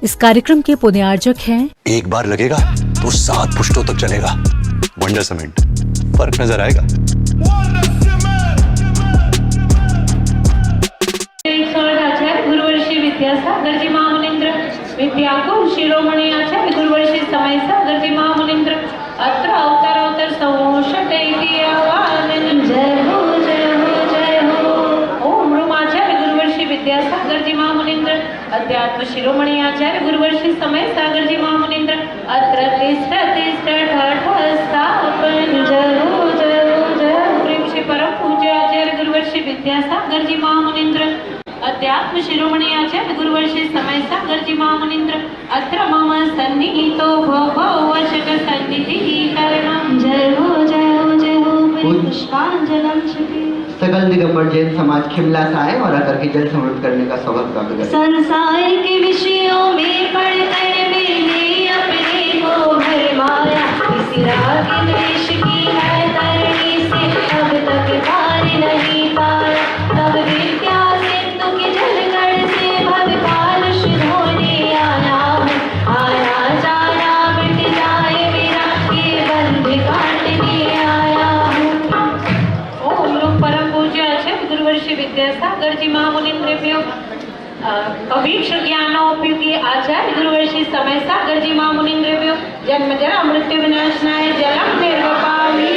इस कार्यक्रम के पुण्यार्जक हैं एक बार लगेगा तो 7 पुश्तों तक चलेगा। वंडर सीमेंट, फर्क नजर आएगा। गुरुवर्षी विद्यासागरजी महामुनींद्र विद्याकुल शिरोमणी आचार्य गुरुवर्षी समय सागरजी महामुनींद्र अत्र अवतर संषट इति आवाहन। जय हो जय हो जय हो। ओम रूम आचार्य गुरुवर्षी विद्यासागरजी महामुनींद्र अध्यात्म शिरोमणी आचार्य गुरुवर्षी समय सागरजी महामुनींद्र अत्र तिष्ठ ठाठ स्थापन। जय हो जय हो जय हो। प्रेम से परम पूज्य आचार्य गुरुवर्षी विद्यासागरजी महामुनींद्र अध्यात्म शिरोमणी आचार्य गुरुवर्षी समय सागरजी महामुनींद्र अत्र मम सन्निहितो भवशक सन्निधि करणं। जय हो जय हो जय हो। पुष्पांजलि सकल दिगंबर जैन समाज खिमला से आए और आकर के जल समृद्ध करने का सौभाग्य प्राप्त करें। संसार के विषयों में पढ़कर मैंने अपने को भरमाया, इसी राग द्वेष की है तरणी से अब तक पार नहीं पाया। तब विद्या सिंधु के जलगढ़ से भवकाल धोने आया हूँ। आया जाना मिट जाए मेरा ये बंध काटने आया हूँ। ओम लोक परम पूज्य आचार्य गुरुवर्षी विद्यासागरजी महामुनींद्रेभ्यो अभीक्ष ज्ञानोपयोगी आचार्य गुरुवर्षी समय सागरजी महामुनींद्रेभ्यो जन्म जरा मृत्यु विनाशनाय जलम निर्वपामि।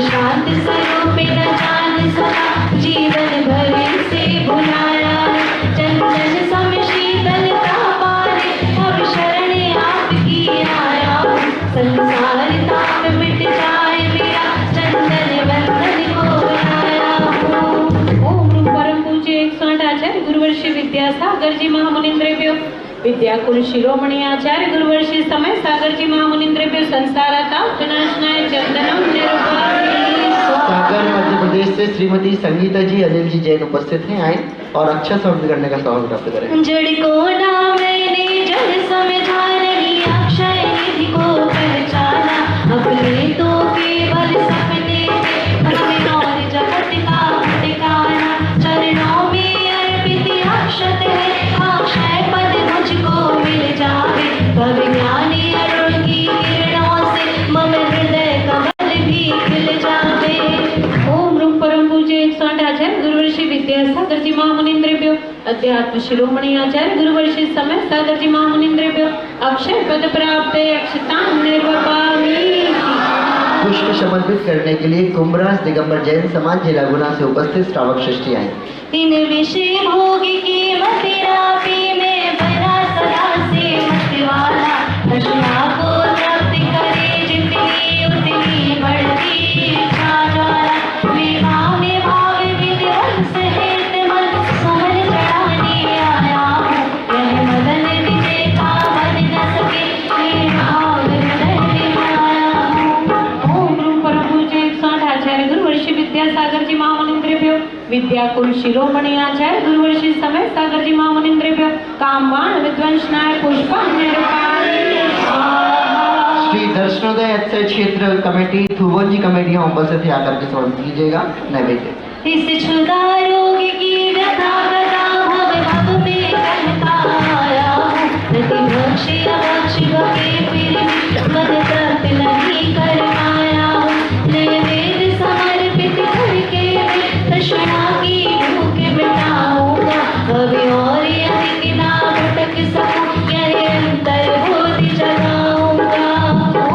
शांत स्वरूप जान सका जीवन भर से भुलाया। चंचल सम शीतलता पाने अब शरण आपकी आया। संसार ताप मिट जाए मेरा चंदन बंधन को आया। ओम परम पूज्य 108 आचार्य गुरुवर्षी विद्यासागरजी महामुनींद्रेभ्यो विद्याकुल शिरोमणि आचार्य गुरुवर्षी समय सागरजी महामुनींद्रेभ्यो संसारता विनाशनाय चंदनम निरुपामि। सागर मध्य प्रदेश से श्रीमती संगीता जी अनिल जी जैन उपस्थित हैं। आए और अक्षर समृद्ध करने का सौभाग्य प्राप्त करें। जड़ को ना मैंने जड़ समझा नहीं, अक्षय निधि को पहचाना। अपने तो केवल सपने थे और जगत का ठिकाना। चरणों में अर्पित अक्षत है, अक्षय पद मुझको मिल जावे। तब ज्ञानी अरुण की किरणों से मम हृदय कमल भी खिल जावे। ओम रूप परम पूज्य 108 आचार्य गुरुवर्षी विद्यासागरजी महामुनींद्रेभ्यो अध्यात्म शिरोमणि आचार्य गुरुवर्षी समय सागरजी महामुनींद्रेभ्यो अक्षय पद प्राप्त अक्षतां निर्वपामि। पुष्प समर्पित करने के लिए कुंभराज दिगंबर जैन समाज जिला गुना से उपस्थित श्रावक सृष्टि आए। तीन विषय भोग की मदिरा पी में बना सदा से मतवाला। दशा को प्राप्त करे जितनी उतनी बढ़ती इच्छा ज्वाला। विवाह में भाव विध्वंस हेत मन सुमन चढ़ाने आया हूँ। यह मदन विजय का मन न सके ये भाव हृदय में आया हूँ। ओम रूप परम पूज्य 108 आचार्य गुरुवर्षी विद्यासागरजी महामुनींद्रेभ्यो विद्याकुल शिरोमणि आचार्य गुरुवर्षी समय सागरजी महामुनींद्रेभ्यो कामवान विध्वंसनाय पुष्पांजलि। श्री दर्शनोदय अक्षय क्षेत्र कमेटी थुवन जी कमेटी यहाँ उपस्थित आकर के समर्पित कीजिएगा नैवेद्य। इस क्षुधा रोग की व्यथा कथा भव भव में कहता आया हूँ। प्रतिभक्ष अभक्ष भगे फिर मद तर्क नहीं कर पाया हूँ। नैवेद्य समर्पित करके तृष्णा की भूख मिटाऊंगा। अभी और अधिक ना भटक सकूं, यह अंतर्बोधि जगाऊंगा।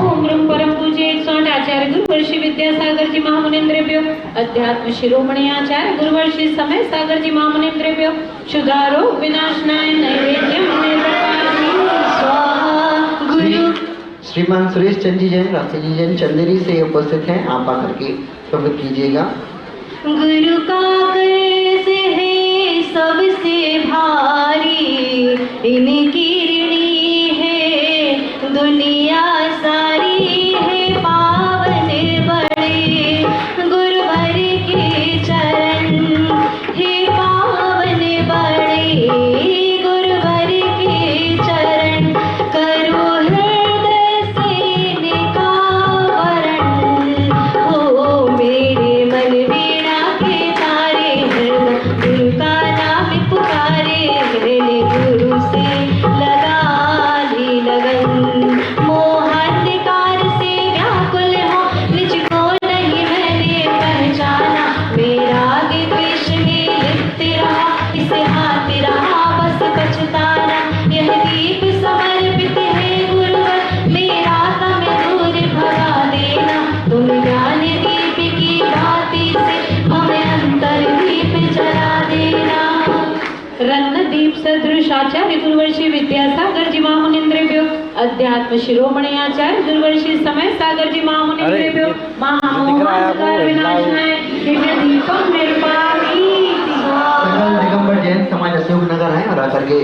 ओम रूप परम पूज्य 108 आचार्य गुरुवर्षी विद्यासागरजी महामुनींद्रेभ्यो अध्यात्म शिरोमणि आचार्य गुरुवर्षी समय सागरजी महामुनींद्रेभ्यो क्षुधारो विनाशनाय नैवेद्यम निर्वपामि। स्वाहा। गुरु श्रीमान सुरेश चंद जी जैन राशि जी जैन चंदेरी से उपस्थित हैं। आप आकर के समर्पित कीजिएगा। गुरु का कर्ज है सबसे भारी, इनकी ऋणी है दुनिया सारी है पावन बड़े। गुरुवर के चरण है पावन बड़े। गुरुवर के चरण करो हृदय से निकावरण। हो मेरे मन वीणा सदृश आचार्य गुरुवर्षी विद्यासागर जी महामुनिंद्रेभ्यो अध्यात्म शिरोमणि आचार्य गुरुवर्षी समय सागर जी महामुनिंद्रेभ्यो महामोहांधकार विनाशनाय दिव्य दीपम निर्वाणी सकल दिगंबर जैन समाज अशोक नगर है और आकर के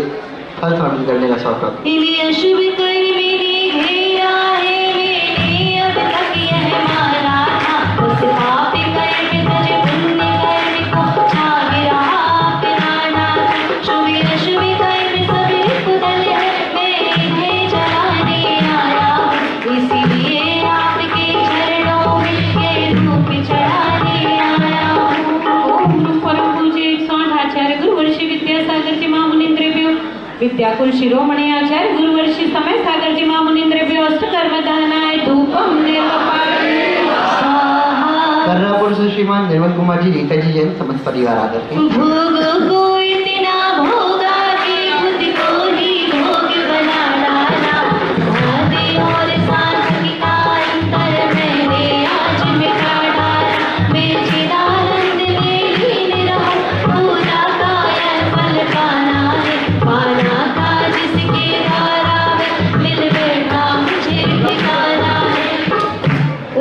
फल समर्पित करने का शौक इन्हें अशुभ कर मेरी घेरा है मैंने अब तक यह मारा था उस पाप कर्म तुझे पुण्य कर्म को छा गिरा अपनाना शुभ अशुभ कर्म सभी कुदल है मैं इन्हें जलाने आया इसीलिए आपके चरणों में ये धूप चढ़ाने आया हूँ। परम पूज्य 108 आचार्य गुरुवर्षी विद्यासागर जी महामुनिंद्रेभ्यो विद्याकुल शिरोमणि आचार्य गुरुवर्षी समय सागर जी महामुनिंद्रेभ्यो अष्टकर्म दहनाय धूपम निर्वपामि कर्रापुर से श्रीमान निर्मल कुमार जी रीता जी जैन समस्त परिवार आकर के भोग को इतना भोगा कि खुद को ही भोग बना डाला आदि और साधन का अंतर मैंने आज मिटा डाला मैं चिदानंद में लीन रहूं पूरा काया फल पाना है पाना था जिसके द्वारा मिल बैठा मुझे ठिकाना है।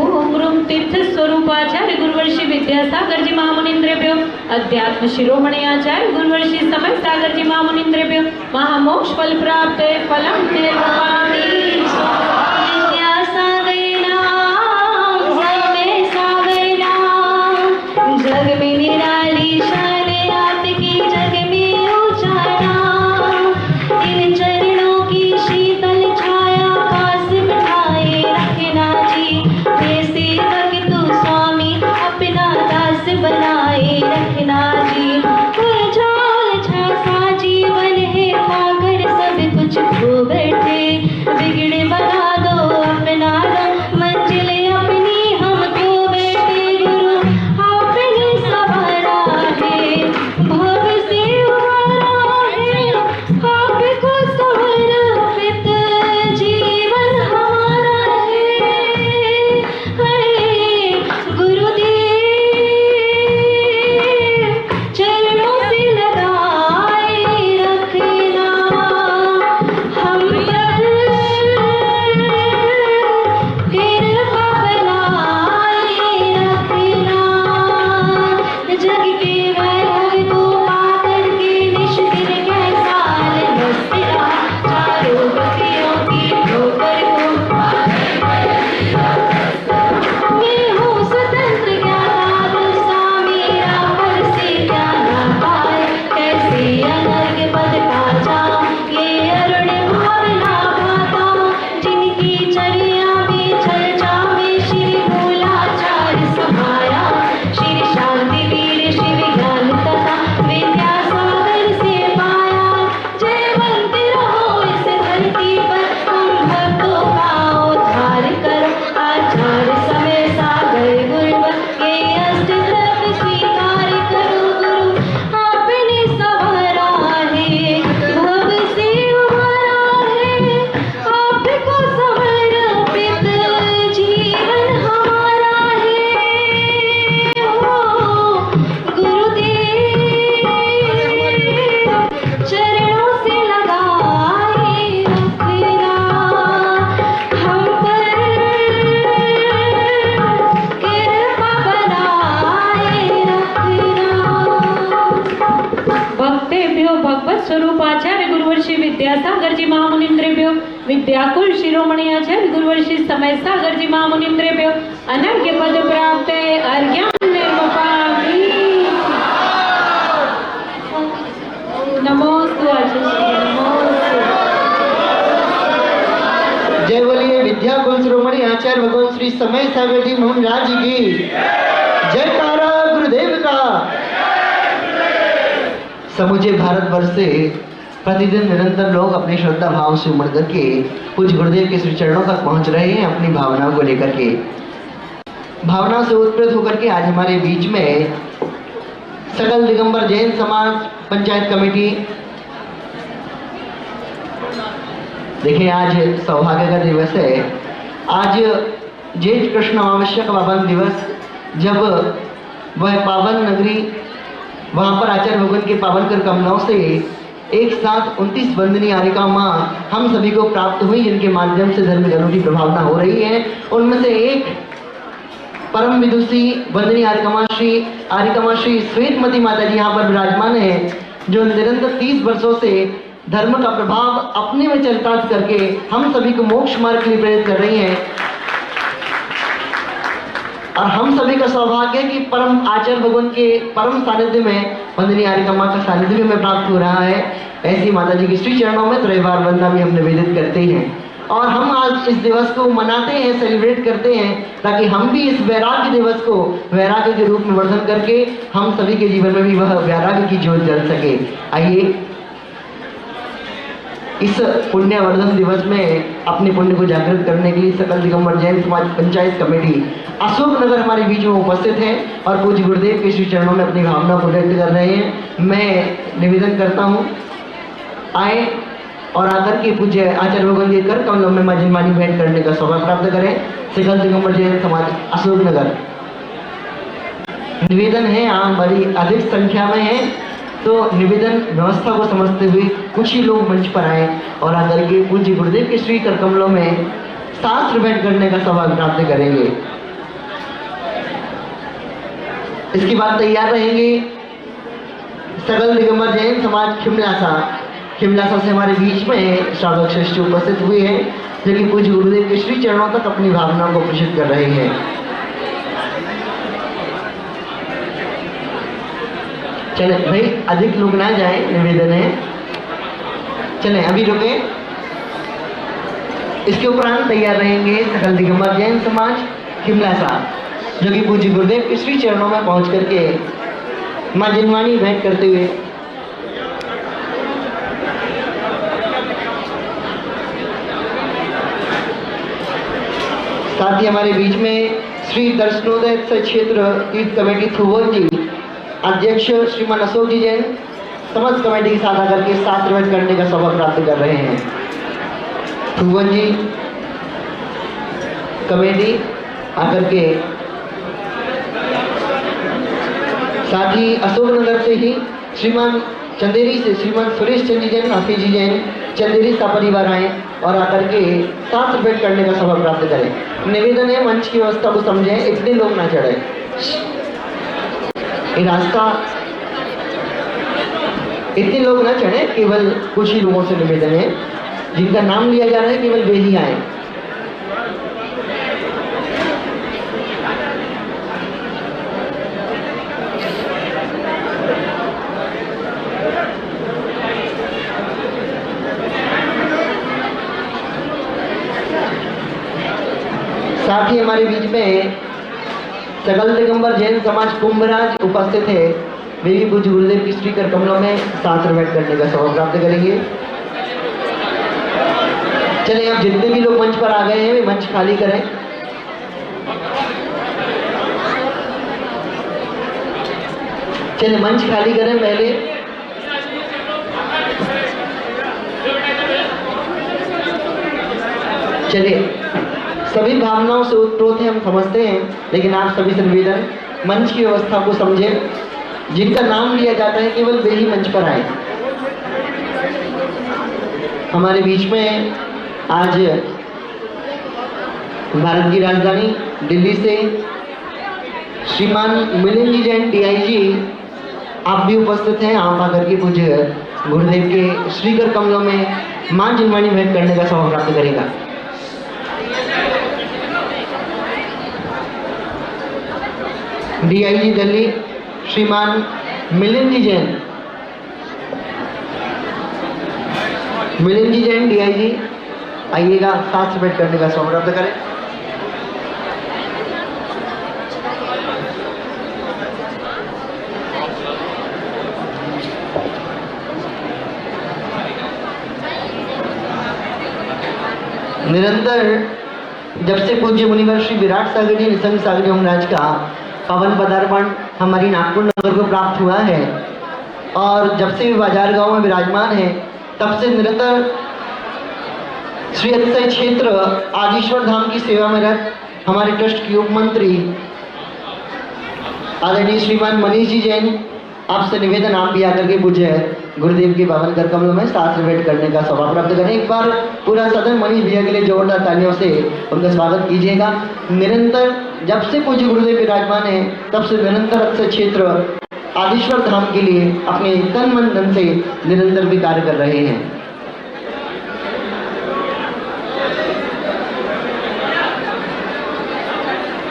ओम रूम तीर्थ स्वरूपाचार्य गुरुवर्षी विद्यासागर जी महामुनिंद्रेभ्यो अध्यात्म शिरोमणि आचार्य गुरुवर्षी समय सागर जी महामुनिंद्रेभ्यो महामोक्ष फल प्राप्त फलम निर्वाणी विद्यासागर नाम समय सागर नाम जग में निराली शान आपकी जग में उजाला इन चरणों की शीतल छाया पास बिठाए रखना जी ऐसे भक्त तू स्वामी अपना दास बनाए रखना जी उलझाल छासा जीवन है पाकर सब कुछ खो बैठे बिगड़े बना दो अपना दो मंजिल अपनी हमको बैठे गुरु आपने सवारा है भव से उबारा है आपको समर्पित जीवन हमारा है गुरुदेव चरणों से लगाए रखना हम पर कृपा बनाए रखना जग के वैभव को पाकर के निष्ठिर कैसा मस्त रहा चारों गतियों की ठोकर को मैं हूँ स्वतंत्र क्या गुस्सा मेरा पर से क्या ना पाए कैसे अनर्घ पद का जाऊं ये अरुण भावना भाता जिनकी चर्या में चर्चा में श्री मूलाचार्य समाया श्री शांति वीर शिव ज्ञान तथा विद्यासागर से पाया जयवंत रहो इस धरती पर हम भक्तों का उद्धार करो आचार्य समय सागर गुरुवर के अष्ट द्रव्य स्वीकार करो गुरु आपने सवारा है भव से उबारा है आपको समर्पित जीवन हमारा है ओ गुरुदेव चरणों से लगाए रखना हम पर कृपा बनाए रखना भक्तेभ्यो भगवत स्वरूप आचार्य गुरुवर्षी विद्यासागर जी महामुनिंद्रेभ्यो विद्याकुल शिरोमणि आचार्य गुरुवर्षी समय सागर जी महामुनिंद्रेभ्यो अनर्घ्य पद प्राप्त अर्घ्यं निर्वपामि नमोस्तु आचार्य नमोस्तु जय बोलिए विद्याकुल शिरोमणि आचार्य भगवान श्री समय सागर जी मोहन राज जी की जयकारा गुरुदेव का। समूचे भारतवर्ष से प्रतिदिन निरंतर लोग अपने श्रद्धा भाव से उमड़ करके पूज्य गुरुदेव के श्री चरणों तक पहुंच रहे हैं अपनी भावनाओं को लेकर के। भावना से उत्प्रेरित होकर के आज हमारे बीच में सकल दिगंबर जैन समाज पंचायत कमेटी, देखिए आज सौभाग्य का दिवस है। आज जेठ कृष्ण अमावस्या का पावन दिवस, जब वह पावन नगरी वहाँ पर आचार्य भगवान के पावन कर कमलों से एक साथ 29 वंदनीय आर्यिका माँ हम सभी को प्राप्त हुई, जिनके माध्यम से धर्म की अनूठी प्रभावना हो रही है। उनमें से एक परम विदुषी वंदनीय आर्यिका श्री श्वेतमती माता जी यहाँ पर विराजमान है, जो निरंतर 30 वर्षों से धर्म का प्रभाव अपने में चरितार्थ करके हम सभी को मोक्ष मार्ग के लिए प्रेरित कर रही हैं। और हम सभी का सौभाग्य है कि परम आचार्य भगवान के परम सानिध्य में वंदनीय आर्यिका माँ का सानिध्य में प्राप्त हो रहा है। ऐसी माता जी की श्री चरणों में त्रैवार वंदना भी हम निवेदित करते हैं। और हम आज इस दिवस को मनाते हैं, सेलिब्रेट करते हैं, ताकि हम भी इस वैराग्य दिवस को वैराग्य के रूप में वर्धन करके हम सभी के जीवन में भी वह वैराग्य की ज्योत जल सके। आइए इस पुण्यवर्धन दिवस में अपने पुण्य को जागृत करने के लिए सकल दिगंबर जैन समाज पंचायत कमेटी अशोक नगर हमारे बीच में उपस्थित है और पूज्य गुरुदेव के श्री चरणों में अपनी भावना को व्यक्त कर रहे हैं। मैं निवेदन करता हूँ, आए और आकर के पूज्य आचार्य भगवान जी कर कमलों में माँ जिनवानी भेंट करने का सौभाग्य प्राप्त करें। सकल दिगंबर जैन समाज अशोक नगर। निवेदन है, आप बड़ी अधिक संख्या में हैं, तो निवेदन व्यवस्था को समझते हुए कुछ ही लोग मंच पर आए और आकर के पूज्य गुरुदेव के श्री कर कमलों में शास्त्र भेंट करने का सौभाग्य प्राप्त करेंगे। इसके बाद तैयार रहेंगे सकल दिगंबर जैन समाज खिमलासा से हमारे बीच में श्रावक श्रेष्ठ उपस्थित हुए हैं, जो कि पूज्य गुरुदेव के श्री चरणों तक अपनी भावनाओं को प्रेषित कर रहे हैं। चले भाई, अधिक लोग ना जाए, निवेदन है। चले अभी रुके। इसके उपरांत तैयार रहेंगे सकल दिगंबर जैन समाज खिमलासा, जो कि पूज्य गुरुदेव के श्री चरणों में पहुंच करके माँ जिनवानी भेंट करते हुए साथ ही हमारे बीच में श्री दर्शनोदय क्षेत्र तीर्थ कमेटी थुवन जी अध्यक्ष श्रीमान अशोक जी जैन समस्त कमेटी के साथ आकर के शास्त्र भेंट करने का सौभाग्य प्राप्त कर रहे हैं। थुवन जी कमेटी आकर के, साथ ही अशोक नगर से ही श्रीमान चंदेरी से श्रीमान सुरेश चंद्र जैन, हाफिज जी जैन चंदेरी परिवार आए और आकर के शास्त्र भेंट करने का सौभाग्य प्राप्त करें। निवेदन है, मंच की व्यवस्था को समझें, इतने लोग ना चढ़े। ये रास्ता इतने लोग ना चढ़े, केवल कुछ ही लोगों से निवेदन है, जिनका नाम लिया जा रहा है केवल वे ही आए। साथ ही हमारे बीच में सकल दिगंबर जैन समाज कुंभराज उपस्थित है, वे भी पूज्य गुरुदेव की श्री कर कमलों में शास्त्र भेंट करने का सौभाग्य प्राप्त करेंगे। चलिए अब जितने भी लोग मंच पर आ गए हैं वे मंच खाली करें। चलिए मंच खाली करें पहले। चलिए सभी भावनाओं से उत्प्रोत है, हम समझते हैं, लेकिन आप सभी से निवेदन, मंच की व्यवस्था को समझें। जिनका नाम लिया जाता है केवल वे ही मंच पर आए। हमारे बीच में आज भारत की राजधानी दिल्ली से श्रीमान मिलिंद जी जैन DIG आप भी उपस्थित हैं। आप आकर के पूज्य गुरुदेव के श्रीकर कमलों में मां जिनवानी भेंट करने का सौभाग्य प्राप्त करेगा। DIG दिल्ली श्रीमान मिलिंद जी जैन, DIG आइएगा, शास्त्र भेंट करने का सौभाग्य प्राप्त करें। निरंतर जब से पूज्य मुनिवर श्री विराट सागर जी निसंग सागर जी महाराज का पवन पदार्पण हमारी नागपुर नगर को प्राप्त हुआ है और जब से बाजार गांव में विराजमान है, तब से निरंतर श्री अक्षय क्षेत्र आदिश्वर धाम की सेवा में रत हमारे ट्रस्ट के उप मंत्री आदरणीय श्रीमान मनीष जी जैन आपसे निवेदन आप भी आकर के पूज्य गुरुदेव के पावन कर कमलों में शास्त्र भेंट करने का सौभाग्य प्राप्त करें। एक बार पूरा सदन मनीष भैया के लिए जोरदार तालियों से उनका स्वागत कीजिएगा। निरंतर जब से पूज्य गुरुदेव विराजमान है तब से निरंतर अक्षय क्षेत्र आदिश्वर धाम के लिए अपने तन मन धन से निरंतर भी कार्य कर रहे हैं।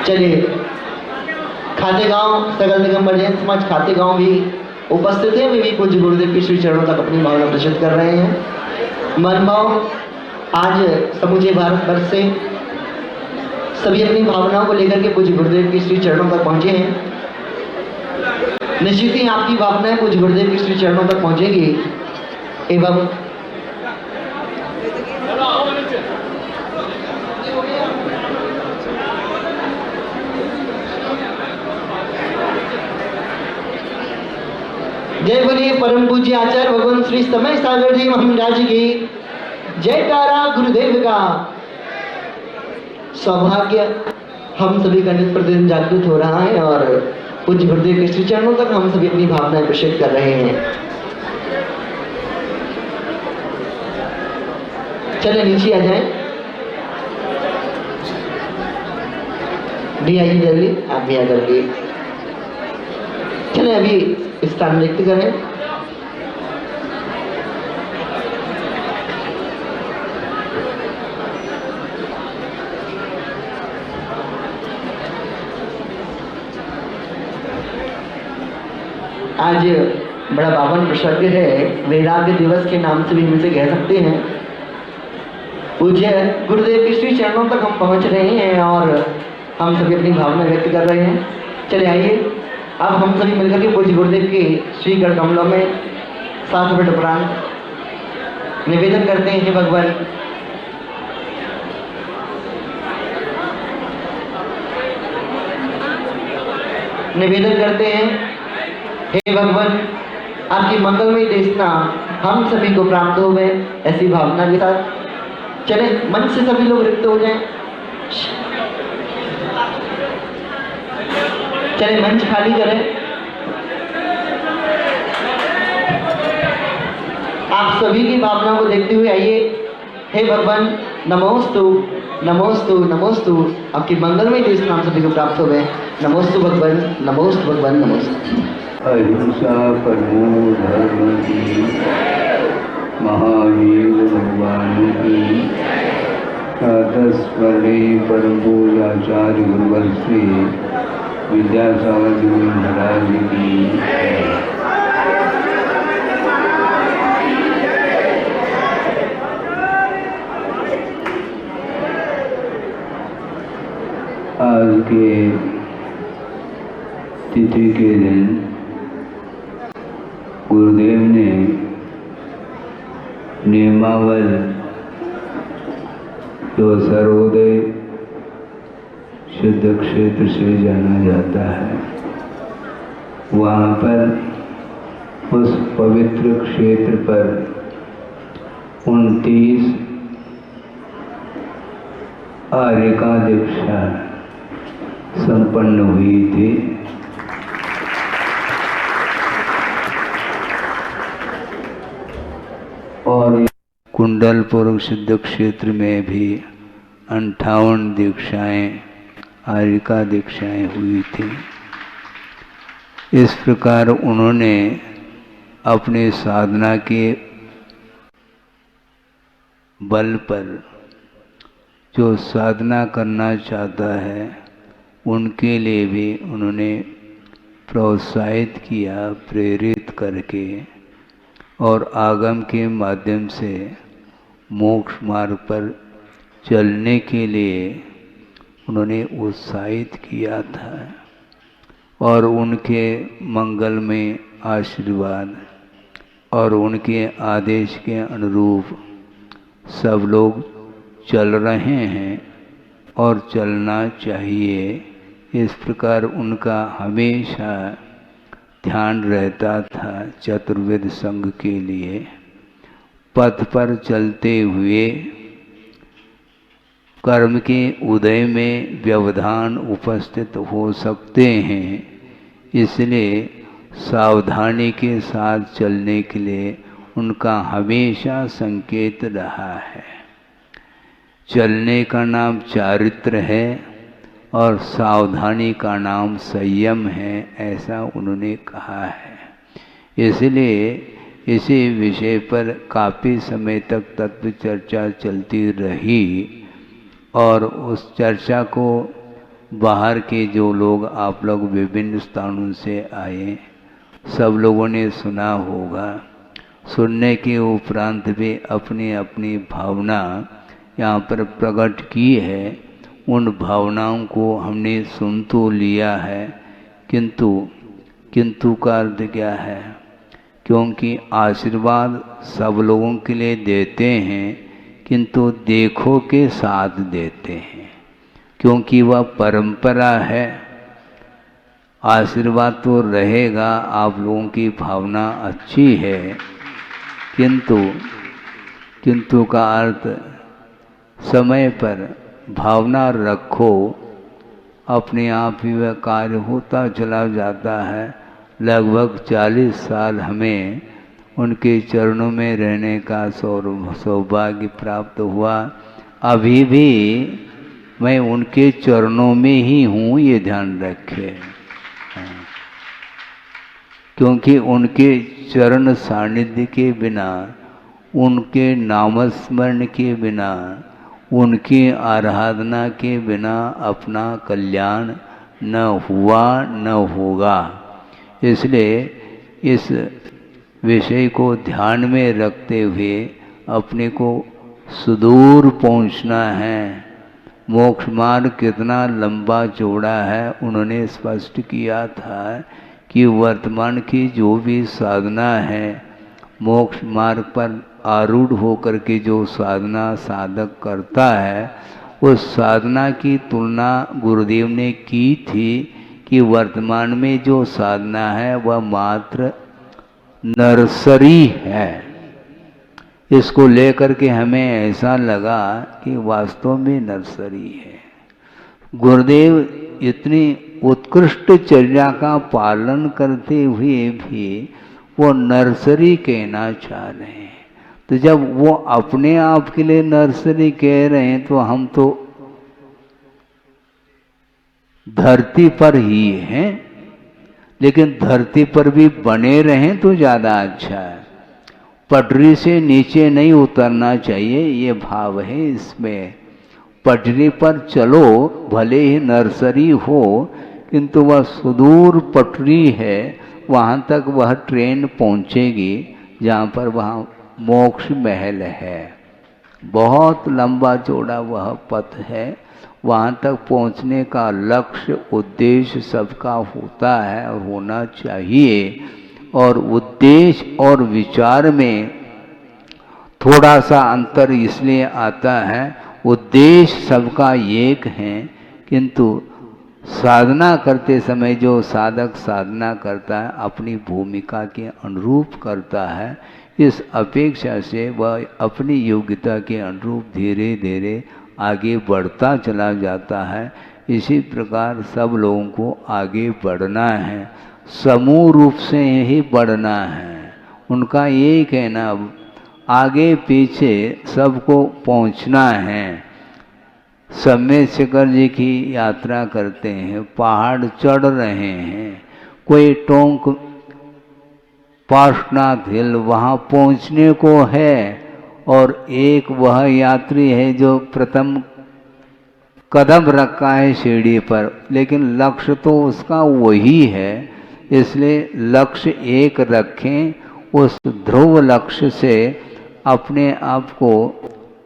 चलिए, खातेगांव सकल दिगंबर जैन समाज खातेगांव भी उपस्थित है। वे भी पूज्य गुरुदेव के श्री चरणों तक अपनी भावना प्रदर्शित कर रहे हैं। मन भाव आज समूचे भारत वर्ष से सभी अपनी भावनाओं को लेकर के पूज्य गुरुदेव के श्री चरणों तक पहुंचे हैं। निश्चित ही आपकी भावनाएं पूज्य गुरुदेव के श्री चरणों तक पहुंचेगी एवं जय बोलिए परम पूज्य आचार्य भगवान श्री समय सागर जी महाराज की जयकारा। गुरुदेव का सौभाग्य हम सभी का नित्य प्रतिदिन जागृत हो रहा है और पूज्य गुरुदेव के श्री चरणों तक हम सभी अपनी भावनाएं प्रकट कर रहे हैं। चले नीचे आ जाएं। भी आइए जल्दी, आप भी आकर के चले अभी स्थान रिक्त करें। आज बड़ा पावन प्रसंग है, वैराग्य दिवस के नाम से भी हम इसे कह सकते हैं। पूज्य गुरुदेव के श्री चरणों तक हम पहुंच रहे हैं और हम सभी अपनी भावना व्यक्त कर रहे हैं। चले आइए, अब हम सभी मिलकर के पूज्य गुरुदेव के श्री कर कमलों में सात मिनट उपरांत निवेदन करते हैं। हे भगवान, निवेदन करते हैं, हे भगवान, आपकी मंगलमय देशना हम सभी को प्राप्त हो गए। ऐसी भावना के साथ चले मन से सभी लोग रिक्त हो जाएं। चले मंच खाली करें। आप सभी की भावनाओं को देखते हुए आइए। हे भगवान, नमोस्तु नमोस्तु नमोस्तु, आपकी मंगलमय देश नाम सभी को प्राप्त हो गए। नमोस्तु भगवान, नमोस्तु भगवान, नमोस्तु। अहिंसा परमो धर्म की, महावीर भगवान की, प्रातस्मरणे परम पूज्य आचार्य गुरुवर श्री विद्यासागर जी महाराज की। आज के तिथि के दिन गुरुदेव ने नियमावल जो सर्वोदय सिद्ध क्षेत्र से जाना जाता है, वहाँ पर उस पवित्र क्षेत्र पर 29 आर्यिका दीक्षा संपन्न हुई थी। और कुंडलपुर सिद्ध क्षेत्र में भी 58 दीक्षाएं, आर्यिका दीक्षाएं हुई थी। इस प्रकार उन्होंने अपने साधना के बल पर जो साधना करना चाहता है उनके लिए भी उन्होंने प्रोत्साहित किया, प्रेरित करके, और आगम के माध्यम से मोक्ष मार्ग पर चलने के लिए उन्होंने उत्साहित किया था। और उनके मंगल में आशीर्वाद और उनके आदेश के अनुरूप सब लोग चल रहे हैं और चलना चाहिए। इस प्रकार उनका हमेशा ध्यान रहता था चतुर्वेद संघ के लिए। पथ पर चलते हुए कर्म के उदय में व्यवधान उपस्थित हो सकते हैं, इसलिए सावधानी के साथ चलने के लिए उनका हमेशा संकेत रहा है। चलने का नाम चारित्र है और सावधानी का नाम संयम है, ऐसा उन्होंने कहा है। इसलिए इसी विषय पर काफ़ी समय तक तत्व चर्चा चलती रही और उस चर्चा को बाहर के जो लोग, आप लोग विभिन्न स्थानों से आए, सब लोगों ने सुना होगा। सुनने के उपरांत भी अपनी अपनी भावना यहाँ पर प्रकट की है। उन भावनाओं को हमने सुन तो लिया है, किंतु का अर्थ क्या है? क्योंकि आशीर्वाद सब लोगों के लिए देते हैं, किंतु देखो के साथ देते हैं, क्योंकि वह परंपरा है। आशीर्वाद तो रहेगा, आप लोगों की भावना अच्छी है, किंतु का अर्थ समय पर भावना रखो, अपने आप ही वह कार्य होता चला जाता है। लगभग 40 साल हमें उनके चरणों में रहने का सौभाग्य प्राप्त हुआ। अभी भी मैं उनके चरणों में ही हूँ, ये ध्यान रखें। क्योंकि उनके चरण सानिध्य के बिना, उनके नामस्मरण के बिना, उनकी आराधना के बिना अपना कल्याण न हुआ न होगा। इसलिए इस विषय को ध्यान में रखते हुए अपने को सुदूर पहुंचना है। मोक्ष मार्ग कितना लंबा चौड़ा है उन्होंने स्पष्ट किया था कि वर्तमान की जो भी साधना है, मोक्ष मार्ग पर आरूढ़ होकर के जो साधना साधक करता है, उस साधना की तुलना गुरुदेव ने की थी कि वर्तमान में जो साधना है वह मात्र नर्सरी है। इसको लेकर के हमें ऐसा लगा कि वास्तव में नर्सरी है। गुरुदेव इतनी उत्कृष्ट चर्या का पालन करते हुए भी वो नर्सरी कहना चाह रहे हैं। तो जब वो अपने आप के लिए नर्सरी कह रहे हैं तो हम तो धरती पर ही हैं, लेकिन धरती पर भी बने रहें तो ज़्यादा अच्छा है। पटरी से नीचे नहीं उतरना चाहिए, ये भाव है इसमें। पटरी पर चलो, भले ही नर्सरी हो, किंतु वह सुदूर पटरी है, वहाँ तक वह ट्रेन पहुँचेगी जहाँ पर वहाँ मोक्ष महल है। बहुत लंबा चौड़ा वह पथ है। वहाँ तक पहुँचने का लक्ष्य उद्देश्य सबका होता है और होना चाहिए। और उद्देश्य और विचार में थोड़ा सा अंतर इसलिए आता है, उद्देश्य सबका एक है, किंतु साधना करते समय जो साधक साधना करता है अपनी भूमिका के अनुरूप करता है। इस अपेक्षा से वह अपनी योग्यता के अनुरूप धीरे धीरे आगे बढ़ता चला जाता है। इसी प्रकार सब लोगों को आगे बढ़ना है, समूह रूप से ही बढ़ना है। उनका ये कहना, आगे पीछे सबको पहुंचना है। सम्य शिखर जी की यात्रा करते हैं, पहाड़ चढ़ रहे हैं, कोई टोंक पार्श्वनाथ हिल वहाँ पहुँचने को है, और एक वह यात्री है जो प्रथम कदम रखा है सीढ़ी पर, लेकिन लक्ष्य तो उसका वही है। इसलिए लक्ष्य एक रखें, उस ध्रुव लक्ष्य से अपने आप को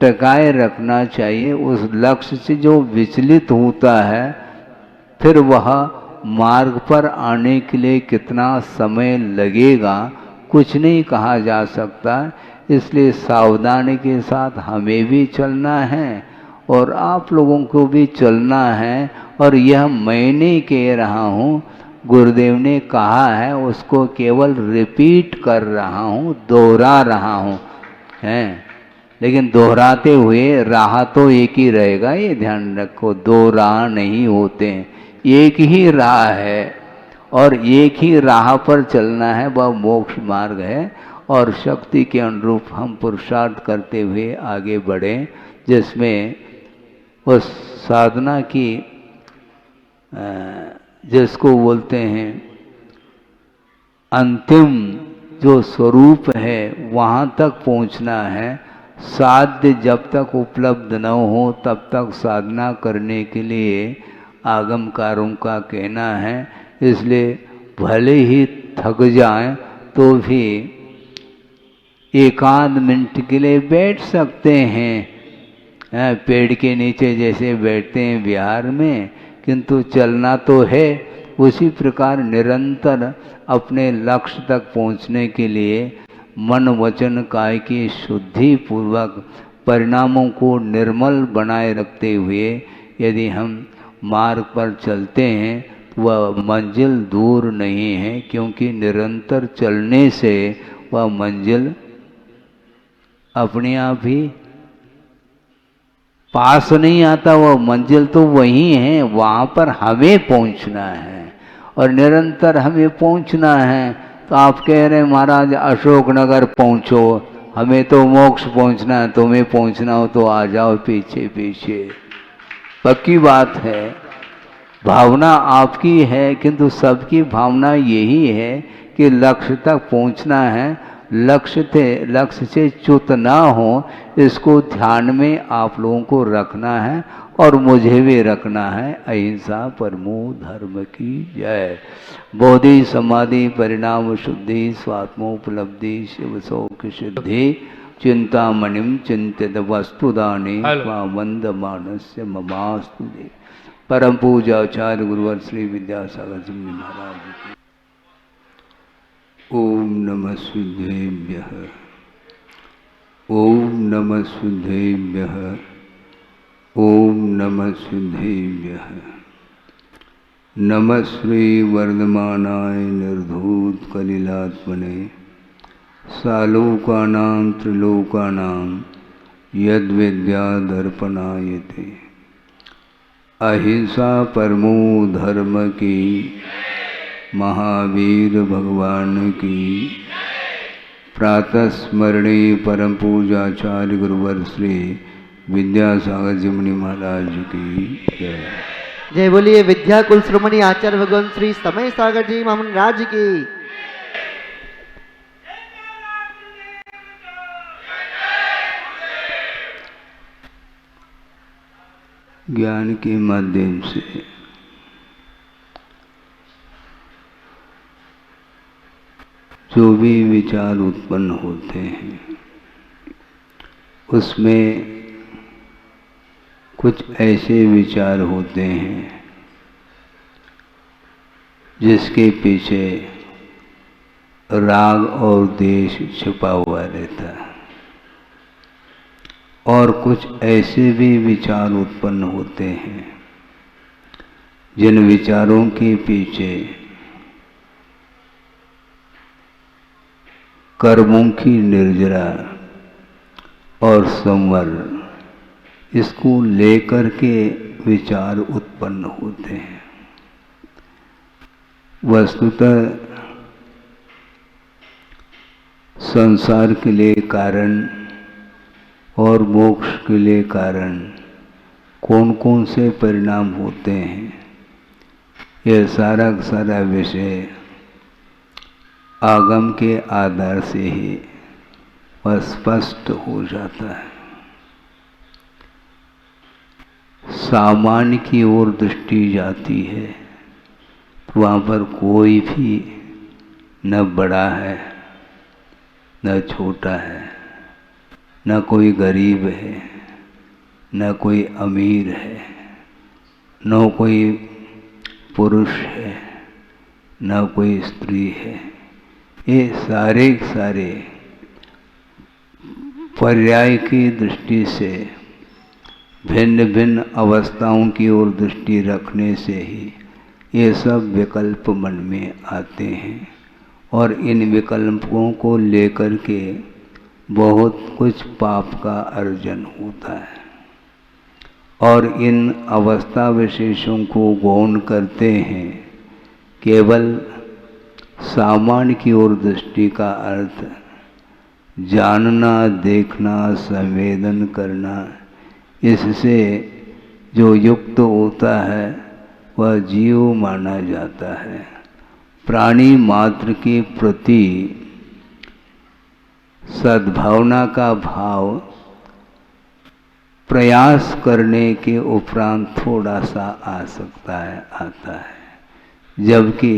टकाए रखना चाहिए। उस लक्ष्य से जो विचलित होता है, फिर वह मार्ग पर आने के लिए कितना समय लगेगा कुछ नहीं कहा जा सकता। इसलिए सावधानी के साथ हमें भी चलना है और आप लोगों को भी चलना है। और यह मैं नहीं कह रहा हूँ, गुरुदेव ने कहा है, उसको केवल रिपीट कर रहा हूँ, दोहरा रहा हूँ हैं। लेकिन दोहराते हुए राह तो एक ही रहेगा, ये ध्यान रखो। दो राह नहीं होते हैं, एक ही राह है। और एक ही राह पर चलना है, वह मोक्ष मार्ग है। और शक्ति के अनुरूप हम पुरुषार्थ करते हुए आगे बढ़ें, जिसमें उस साधना की जिसको बोलते हैं अंतिम जो स्वरूप है वहाँ तक पहुँचना है। साध्य जब तक उपलब्ध न हो तब तक साधना करने के लिए आगमकारों का कहना है। इसलिए भले ही थक जाएं तो भी एकाध मिनट के लिए बैठ सकते हैं, पेड़ के नीचे जैसे बैठते हैं बिहार में, किंतु चलना तो है। उसी प्रकार निरंतर अपने लक्ष्य तक पहुंचने के लिए मन वचन काय की शुद्धि पूर्वक परिणामों को निर्मल बनाए रखते हुए यदि हम मार्ग पर चलते हैं तो वह मंजिल दूर नहीं है, क्योंकि निरंतर चलने से वह मंजिल अपने आप ही पास नहीं आता। वह मंजिल तो वही है, वहाँ पर हमें पहुँचना है और निरंतर हमें पहुँचना है। तो आप कह रहे हैं महाराज अशोकनगर पहुँचो, हमें तो मोक्ष पहुँचना है, तुम्हें पहुँचना हो तो आ जाओ पीछे पीछे। पक्की बात है, भावना आपकी है, किंतु सबकी भावना यही है कि लक्ष्य तक पहुँचना है, लक्ष्य से च्युत ना हो, इसको ध्यान में आप लोगों को रखना है और मुझे भी रखना है। अहिंसा परमो धर्म की जय। बोधि समाधि परिणाम शुद्धि स्वात्मोपलब्धि शिव सौख्य सिद्धि चिंतामणिम चिंतित वस्तुदाने वंद मानस्य ममास्तु दे। परम पूजा आचार्य गुरुवर श्री विद्यासागर जी महाराज की। ओम नमः शुद्धेभ्यः, ओम नमः शुद्धेभ्यः, ओम नमः शुद्धेभ्यः। नमः श्री वर्धमानाय निर्धूत कलिलात्मने सालोकानां त्रिलोकानां यद्विद्या दर्पणायते। अहिंसा परमो धर्म की महावीर भगवान की प्रातः स्मरणीय परम पूजाचार्य गुरुवर श्री विद्यासागर जी मुनि महाराज की जय। जय बोलिए विद्या कुल श्रोमणी आचार्य भगवान श्री समय सागर जी महाराज की। ज्ञान के माध्यम से जो भी विचार उत्पन्न होते हैं उसमें कुछ ऐसे विचार होते हैं जिसके पीछे राग और द्वेष छिपा हुआ रहता है, और कुछ ऐसे भी विचार उत्पन्न होते हैं जिन विचारों के पीछे कर्मों की निर्जरा और संवर इसको लेकर के विचार उत्पन्न होते हैं। वस्तुतः संसार के लिए कारण और मोक्ष के लिए कारण कौन कौन से परिणाम होते हैं, यह सारा सारा विषय आगम के आधार से ही स्पष्ट हो जाता है। सामान्य की ओर दृष्टि जाती है तो वहाँ पर कोई भी न बड़ा है न छोटा है, न कोई गरीब है न कोई अमीर है, न कोई पुरुष है न कोई स्त्री है। ये सारे सारे पर्याय की दृष्टि से भिन्न भिन्न अवस्थाओं की ओर दृष्टि रखने से ही ये सब विकल्प मन में आते हैं, और इन विकल्पों को लेकर के बहुत कुछ पाप का अर्जन होता है। और इन अवस्था विशेषों को गौण करते हैं केवल सामान्य की ओर दृष्टि का अर्थ जानना, देखना, संवेदन करना, इससे जो युक्त होता है वह जीव माना जाता है। प्राणी मात्र के प्रति सद्भावना का भाव प्रयास करने के उपरांत थोड़ा सा आ सकता है, आता है, जबकि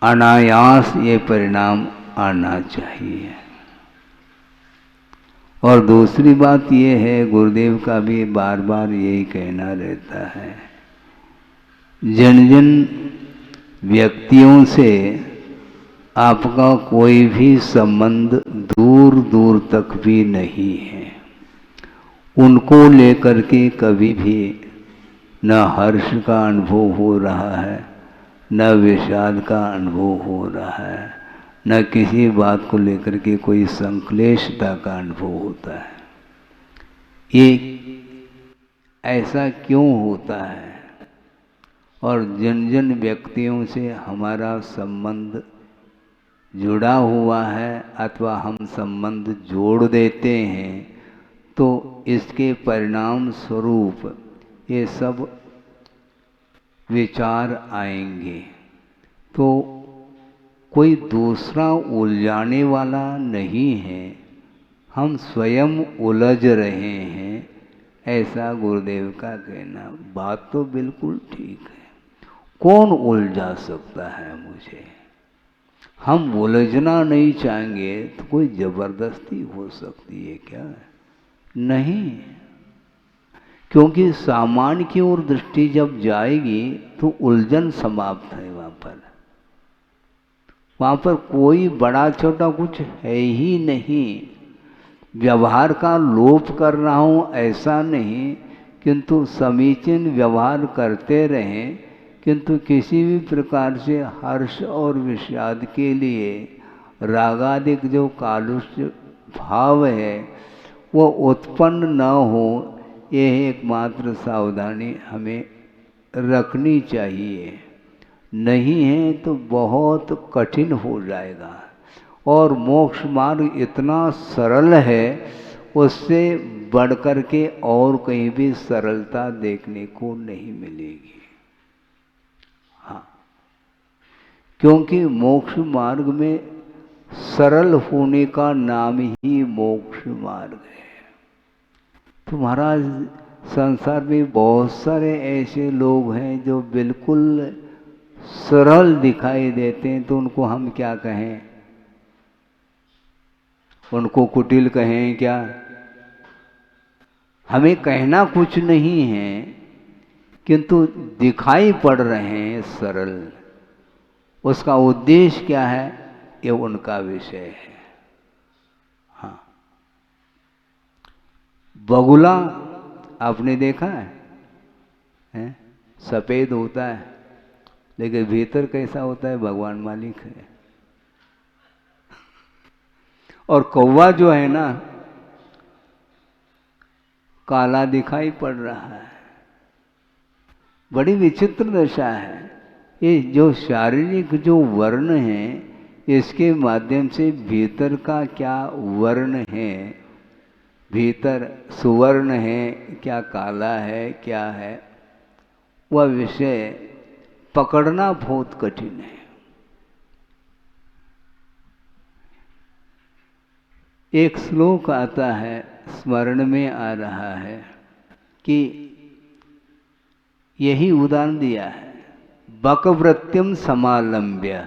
अनायास ये परिणाम आना चाहिए। और दूसरी बात ये है, गुरुदेव का भी बार बार यही कहना रहता है, जिन जिन व्यक्तियों से आपका कोई भी संबंध दूर दूर तक भी नहीं है, उनको लेकर के कभी भी न हर्ष का अनुभव हो रहा है, न विषाद का अनुभव हो रहा है, न किसी बात को लेकर के कोई संक्लेशता का अनुभव होता है। ये ऐसा क्यों होता है? और जिन जिन व्यक्तियों से हमारा संबंध जुड़ा हुआ है अथवा हम संबंध जोड़ देते हैं, तो इसके परिणाम स्वरूप ये सब विचार आएंगे। तो कोई दूसरा उलझाने वाला नहीं है, हम स्वयं उलझ रहे हैं, ऐसा गुरुदेव का कहना। बात तो बिल्कुल ठीक है, कौन उलझा सकता है मुझे? हम उलझना नहीं चाहेंगे तो कोई जबरदस्ती हो सकती है क्या? नहीं, क्योंकि सामान्य की ओर दृष्टि जब जाएगी तो उलझन समाप्त है। वहाँ पर कोई बड़ा छोटा कुछ है ही नहीं। व्यवहार का लोप कर रहा हूँ ऐसा नहीं, किंतु समीचीन व्यवहार करते रहें, किंतु किसी भी प्रकार से हर्ष और विषाद के लिए रागादिक जो कालुष्य भाव है वो उत्पन्न न हो, यह एकमात्र सावधानी हमें रखनी चाहिए। नहीं है तो बहुत कठिन हो जाएगा। और मोक्ष मार्ग इतना सरल है, उससे बढ़कर के और कहीं भी सरलता देखने को नहीं मिलेगी। हाँ, क्योंकि मोक्ष मार्ग में सरल होने का नाम ही मोक्ष मार्ग है। तो महाराज, संसार में बहुत सारे ऐसे लोग हैं जो बिल्कुल सरल दिखाई देते हैं, तो उनको हम क्या कहें? उनको कुटिल कहें क्या? हमें कहना कुछ नहीं है, किंतु दिखाई पड़ रहे हैं सरल। उसका उद्देश्य क्या है, ये उनका विषय है। हाँ, बगुला आपने देखा है? सफेद होता है, लेकिन भीतर कैसा होता है भगवान मालिक है। और कौवा जो है ना, काला दिखाई पड़ रहा है। बड़ी विचित्र दशा है। ये जो शारीरिक जो वर्ण है, इसके माध्यम से भीतर का क्या वर्ण है, भीतर सुवर्ण है क्या, काला है क्या है, वह विषय पकड़ना बहुत कठिन है। एक श्लोक आता है, स्मरण में आ रहा है, कि यही उदाहरण दिया है, बकवृत्यम समालंब्य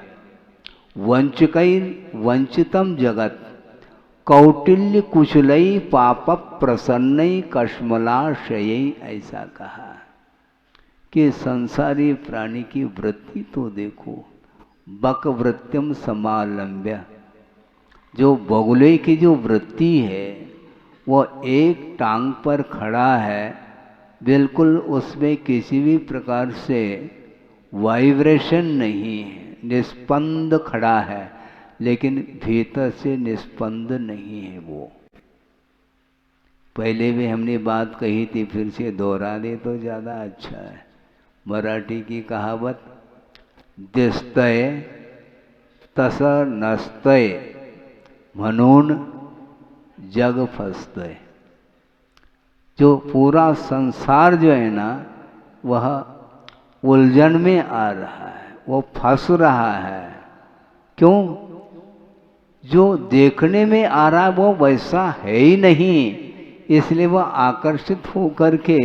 वंचकैर वंचितम जगत कौटिल्य कुशलई पाप प्रसन्नई कश्मलाशयई, ऐसा कहा कि संसारी प्राणी की वृत्ति तो देखो, बकवृत्यम समालंब्य, जो बगुले की जो वृत्ति है वह एक टांग पर खड़ा है, बिल्कुल उसमें किसी भी प्रकार से वाइब्रेशन नहीं है, निस्पंद खड़ा है, लेकिन भीतर से निस्पंद नहीं है वो। पहले भी हमने बात कही थी, फिर से दोहरा दे तो ज़्यादा अच्छा है। मराठी की कहावत, दिस्तय तस नस्तय म्हणून जग फस्तय। जो पूरा संसार जो है ना वह उलझन में आ रहा है, वो फंस रहा है। क्यों? जो देखने में आ रहा है वो वैसा है ही नहीं, इसलिए वह आकर्षित होकर के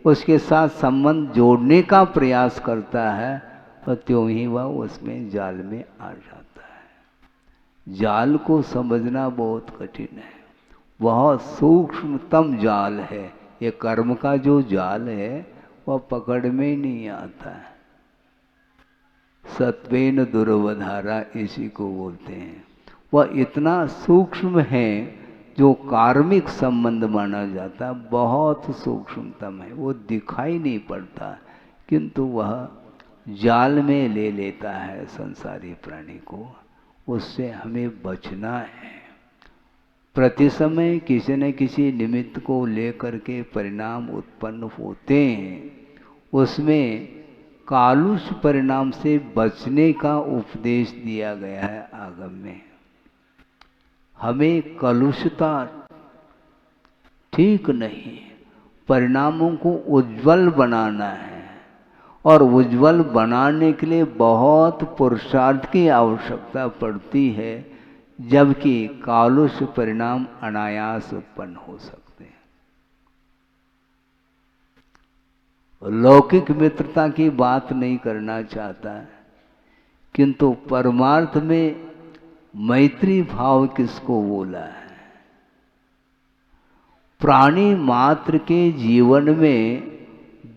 उसके साथ संबंध जोड़ने का प्रयास करता है और त्यों ही वह उसमें जाल में आ जाता है। जाल को समझना बहुत कठिन है, बहुत सूक्ष्मतम जाल है। ये कर्म का जो जाल है वह पकड़ में ही नहीं आता है। सत्वेन दुर्वधारा इसी को बोलते हैं। वह इतना सूक्ष्म है जो कार्मिक संबंध माना जाता है, बहुत सूक्ष्मतम है, वो दिखाई नहीं पड़ता, किंतु वह जाल में ले लेता है संसारी प्राणी को। उससे हमें बचना है। प्रति समय किसी न किसी निमित्त को लेकर के परिणाम उत्पन्न होते हैं, उसमें कालुष परिणाम से बचने का उपदेश दिया गया है आगम में। हमें कलुषता ठीक नहीं, परिणामों को उज्जवल बनाना है और उज्जवल बनाने के लिए बहुत पुरुषार्थ की आवश्यकता पड़ती है, जबकि कालुष परिणाम अनायास उत्पन्न हो सकते हैं। लौकिक मित्रता की बात नहीं करना चाहता, किंतु परमार्थ में मैत्री भाव किसको बोला है? प्राणी मात्र के जीवन में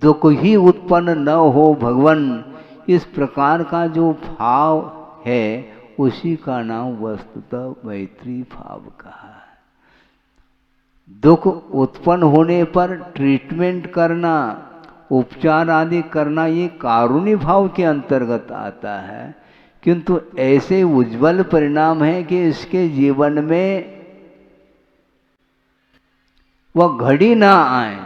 दुख ही उत्पन्न न हो भगवन, इस प्रकार का जो भाव है उसी का नाम वस्तुतः मैत्री भाव कहा है। दुख उत्पन्न होने पर ट्रीटमेंट करना, उपचार आदि करना, ये कारुण्य भाव के अंतर्गत आता है, किंतु ऐसे उज्जवल परिणाम है कि इसके जीवन में वह घड़ी ना आए,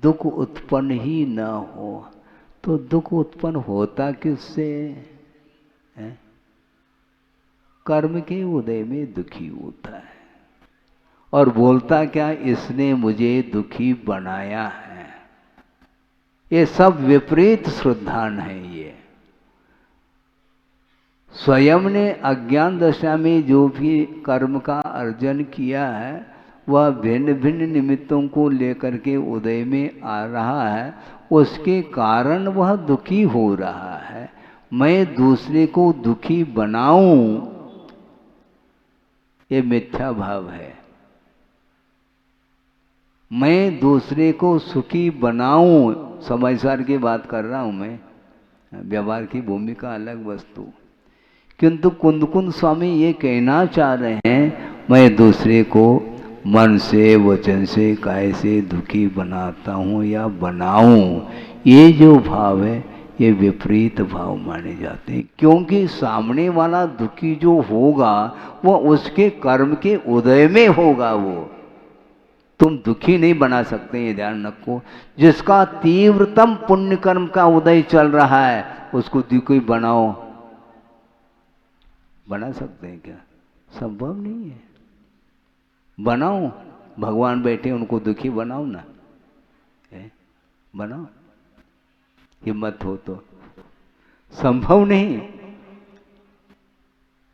दुख उत्पन्न ही न हो। तो दुख उत्पन्न होता किससे है? कर्म के उदय में दुखी होता है और बोलता क्या, इसने मुझे दुखी बनाया है। ये सब विपरीत श्रद्धान है। ये स्वयं ने अज्ञान दशा में जो भी कर्म का अर्जन किया है वह भिन्न भिन्न निमित्तों को लेकर के उदय में आ रहा है, उसके कारण वह दुखी हो रहा है। मैं दूसरे को दुखी बनाऊं, ये मिथ्या भाव है। मैं दूसरे को सुखी बनाऊं, समाचार की बात कर रहा हूं मैं, व्यवहार की भूमिका अलग वस्तु। किंतु कुंदकुंद स्वामी ये कहना चाह रहे हैं, मैं दूसरे को मन से, वचन से, काया से दुखी बनाता हूँ या बनाऊं, ये जो भाव है ये विपरीत भाव माने जाते हैं। क्योंकि सामने वाला दुखी जो होगा वह उसके कर्म के उदय में होगा। वो तुम दुखी नहीं बना सकते, ये ध्यान रखो। जिसका तीव्रतम पुण्य कर्म का उदय चल रहा है उसको दुखी बनाओ, बना सकते हैं क्या? संभव नहीं है। बनाओ, भगवान बैठे उनको दुखी बनाओ ना, बनाओ, हिम्मत हो तो। संभव नहीं।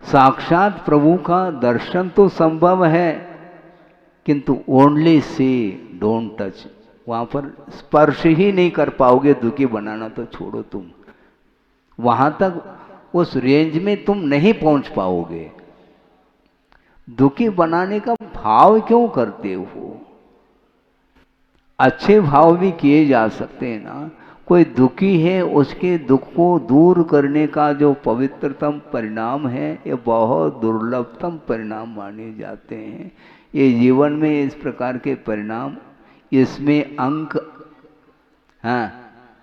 साक्षात प्रभु का दर्शन तो संभव है, किंतु ओनली सी डोंट टच। वहां पर स्पर्श ही नहीं कर पाओगे, दुखी बनाना तो छोड़ो तुम, वहां तक उस रेंज में तुम नहीं पहुंच पाओगे। दुखी बनाने का भाव क्यों करते हो? अच्छे भाव भी किए जा सकते हैं ना। कोई दुखी है, उसके दुख को दूर करने का जो पवित्रतम परिणाम है ये बहुत दुर्लभतम परिणाम माने जाते हैं। ये जीवन में इस प्रकार के परिणाम, इसमें अंक, हाँ,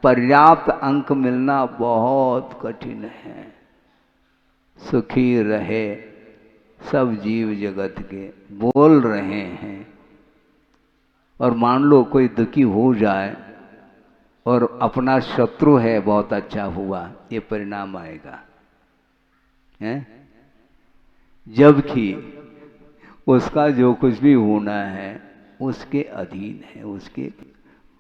पर्याप्त अंक मिलना बहुत कठिन है। सुखी रहे सब जीव जगत के बोल रहे हैं, और मान लो कोई दुखी हो जाए और अपना शत्रु है बहुत अच्छा हुआ, ये परिणाम आएगा, हैं? जबकि उसका जो कुछ भी होना है उसके अधीन है, उसके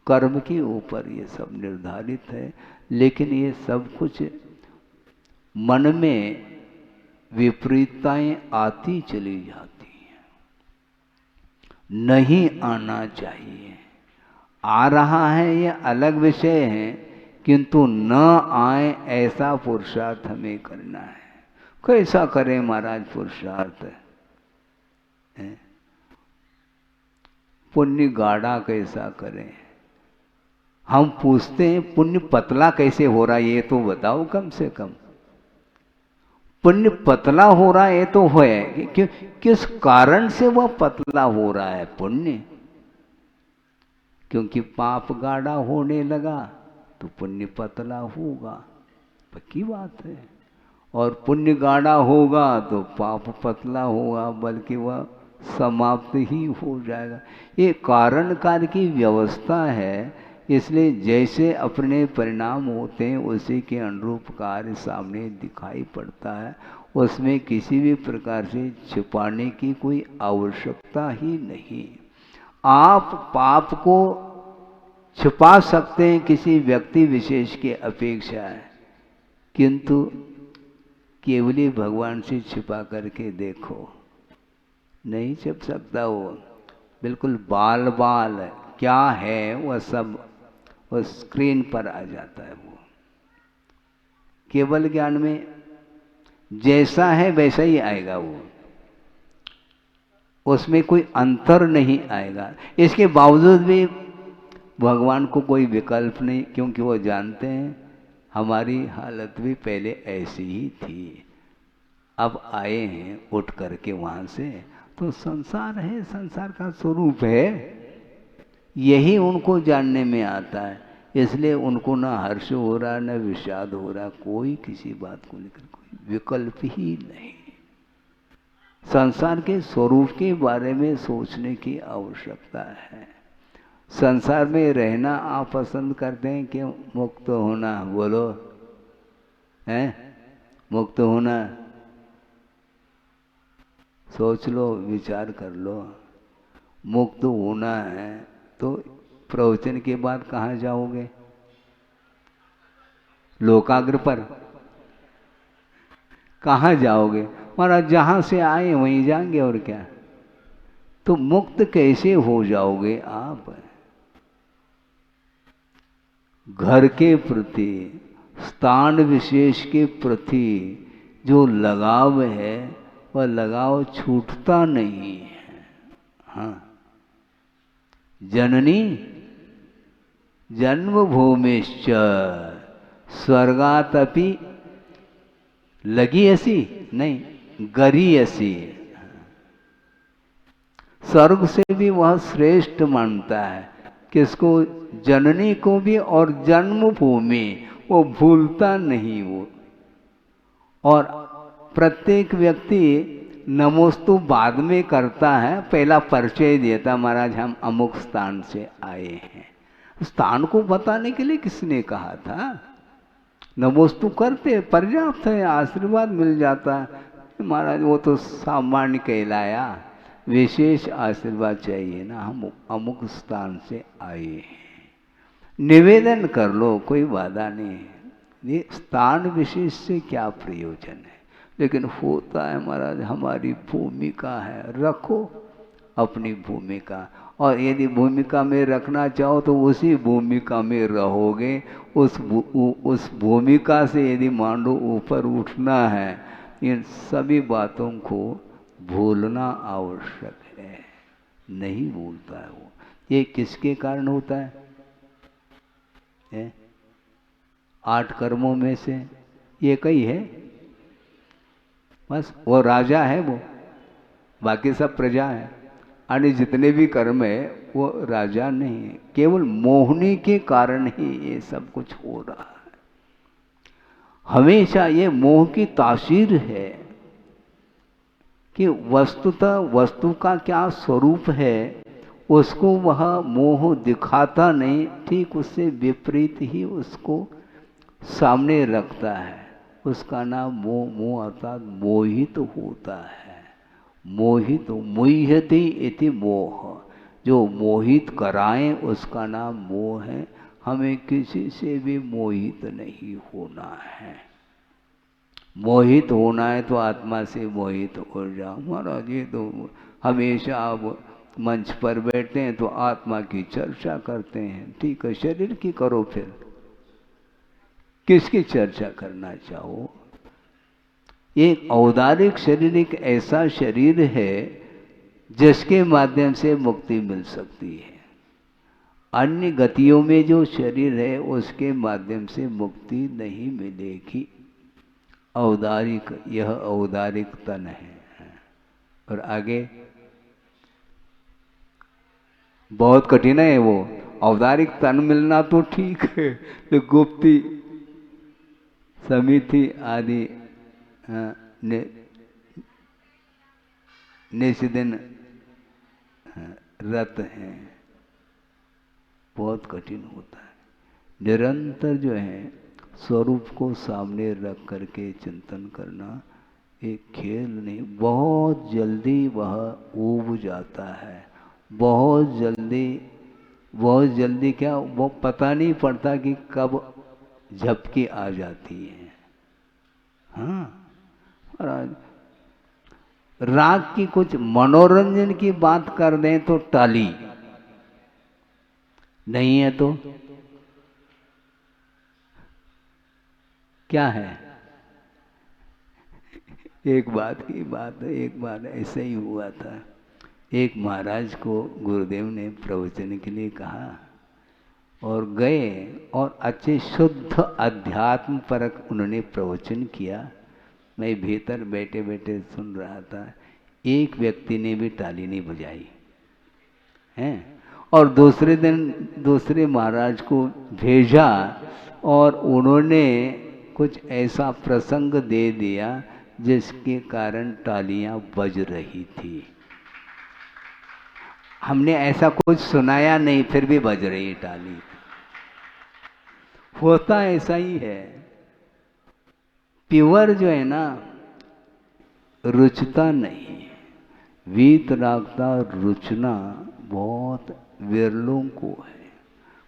कर्म के ऊपर ये सब निर्धारित है। लेकिन ये सब कुछ मन में विपरीतताएं आती चली जाती हैं, नहीं आना चाहिए। आ रहा है ये अलग विषय है, किंतु न आए ऐसा पुरुषार्थ हमें करना है। कैसा करें महाराज पुरुषार्थ? पुण्य गाढ़ा कैसा करें? हम पूछते हैं पुण्य पतला कैसे हो रहा है, ये तो बताओ कम से कम। पुण्य पतला हो रहा है तो है कि किस कारण से वह पतला हो रहा है पुण्य? क्योंकि पाप गाढ़ा होने लगा तो पुण्य पतला होगा, पक्की बात है। और पुण्य गाढ़ा होगा तो पाप पतला होगा, बल्कि वह समाप्त ही हो जाएगा। ये कारण कार्य की व्यवस्था है। इसलिए जैसे अपने परिणाम होते हैं उसी के अनुरूप कार्य सामने दिखाई पड़ता है, उसमें किसी भी प्रकार से छिपाने की कोई आवश्यकता ही नहीं। आप पाप को छिपा सकते हैं किसी व्यक्ति विशेष के अपेक्षा है, किंतु केवली भगवान से छिपा करके देखो, नहीं छिप सकता। वो बिल्कुल बाल बाल क्या है वह सब वो स्क्रीन पर आ जाता है। वो केवल ज्ञान में जैसा है वैसा ही आएगा, वो उसमें कोई अंतर नहीं आएगा। इसके बावजूद भी भगवान को कोई विकल्प नहीं, क्योंकि वो जानते हैं हमारी हालत भी पहले ऐसी ही थी, अब आए हैं उठ करके वहाँ से। तो संसार है, संसार का स्वरूप है, यही उनको जानने में आता है। इसलिए उनको ना हर्ष हो रहा न विषाद हो रहा, कोई किसी बात को लेकर कोई विकल्प ही नहीं। संसार के स्वरूप के बारे में सोचने की आवश्यकता है। संसार में रहना आप पसंद करते हैं कि मुक्त होना? बोलो, हैं? मुक्त होना सोच लो, विचार कर लो। मुक्त होना है तो प्रवचन के बाद कहाँ जाओगे? लोकाग्र पर कहाँ जाओगे? महाराज जहाँ से आए वहीं जाएंगे, और क्या। तो मुक्त कैसे हो जाओगे आप? घर के प्रति, स्थान विशेष के प्रति जो लगाव है वह लगाव छूटता नहीं है। हाँ, जननी जन्मभूमिश्च स्वर्गातपि लगी ऐसी नहीं, गरी ऐसी। स्वर्ग से भी वह श्रेष्ठ मानता है, किसको? जननी को भी, और जन्मभूमि वो भूलता नहीं वो। और प्रत्येक व्यक्ति नमोस्तु बाद में करता है, पहला परिचय देता, महाराज हम अमुक स्थान से आए हैं। स्थान को बताने के लिए किसने कहा था? नमोस्तु करते पर्याप्त है, आशीर्वाद मिल जाता है। महाराज वो तो सामान्य कहलाया, विशेष आशीर्वाद चाहिए ना, हम अमुक स्थान से आए हैं। निवेदन कर लो, कोई बाधा नहीं। ये स्थान विशेष से क्या प्रयोजन है? लेकिन होता है महाराज हमारी भूमिका है, रखो अपनी भूमिका। और यदि भूमिका में रखना चाहो तो उसी भूमिका में रहोगे। उस भूमिका से यदि मान लो ऊपर उठना है, इन सभी बातों को भूलना आवश्यक है। नहीं भूलता है वो। ये किसके कारण होता है? 8 कर्मों में से ये कई है, बस वो राजा है, वो बाकी सब प्रजा है। अन्य जितने भी कर्म है वो राजा नहीं है, केवल मोहनी के कारण ही ये सब कुछ हो रहा है। हमेशा ये मोह की तासीर है कि वस्तुतः वस्तु का क्या स्वरूप है उसको वह मोह दिखाता नहीं, ठीक उससे विपरीत ही उसको सामने रखता है। उसका नाम मोह, मोह अर्थात मोहित होता है। मोहित, मुह्यति इति मोह, जो मोहित कराएं उसका नाम मोह है। हमें किसी से भी मोहित नहीं होना है। मोहित होना है तो आत्मा से मोहित हो जाओ। महाराज ये तो हमेशा आप मंच पर बैठते हैं तो आत्मा की चर्चा करते हैं, ठीक है, शरीर की करो, फिर किसकी चर्चा करना चाहो। एक औदारिक शरीर एक ऐसा शरीर है जिसके माध्यम से मुक्ति मिल सकती है। अन्य गतियों में जो शरीर है उसके माध्यम से मुक्ति नहीं मिलेगी। औदारिक, यह औदारिक तन है। और आगे बहुत कठिन है वो औदारिक तन मिलना, तो ठीक है, तो गुप्ती समिति आदि निष्दिन रत हैं, बहुत कठिन होता है। निरंतर जो है स्वरूप को सामने रख करके चिंतन करना एक खेल नहीं। बहुत जल्दी वह ऊब जाता है, बहुत जल्दी क्या, वो पता नहीं पड़ता कि कब झपकी आ जाती है। हाँ, राग की कुछ मनोरंजन की बात कर दें तो टाली, नहीं है तो क्या है। एक बार ऐसे ही हुआ था। एक महाराज को गुरुदेव ने प्रवचन के लिए कहा और गए, और अच्छे शुद्ध अध्यात्म परक उन्होंने प्रवचन किया। मैं भीतर बैठे बैठे सुन रहा था। एक व्यक्ति ने भी ताली नहीं बजाई हैं। और दूसरे दिन दूसरे महाराज को भेजा और उन्होंने कुछ ऐसा प्रसंग दे दिया जिसके कारण तालियां बज रही थी। हमने ऐसा कुछ सुनाया नहीं, फिर भी बज रही ताली। होता ऐसा ही है। प्योर जो है ना, रुचता नहीं, वीत रागता रुचना बहुत विरलों को है।